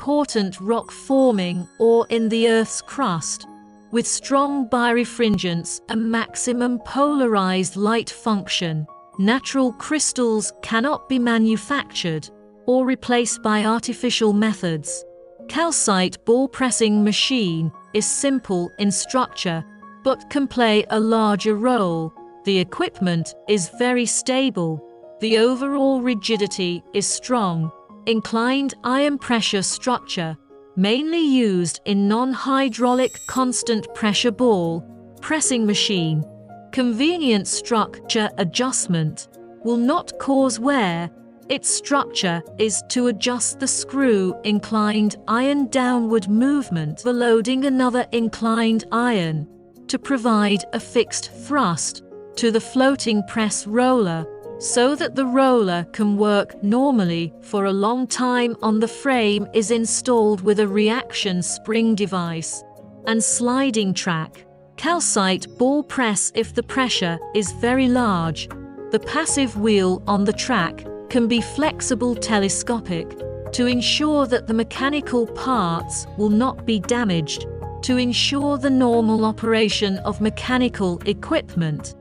important rock forming or in the Earth's crust, with strong birefringence and maximum polarized light function. Natural crystals cannot be manufactured or replaced by artificial methods. Calcite ball pressing machine is simple in structure but can play a larger role. The equipment is very stable. The overall rigidity is strong. Inclined iron pressure structure, mainly used in non-hydraulic constant pressure ball pressing machine. Convenient structure adjustment will not cause wear. Its structure is to adjust the screw inclined iron downward movement for loading another inclined iron to provide a fixed thrust to the floating press roller so that the roller can work normally for a long time. On the frame is installed with a reaction spring device and sliding track. Calcite ball press. If the pressure is very large, the passive wheel on the track can be flexible telescopic to ensure that the mechanical parts will not be damaged, to ensure the normal operation of mechanical equipment.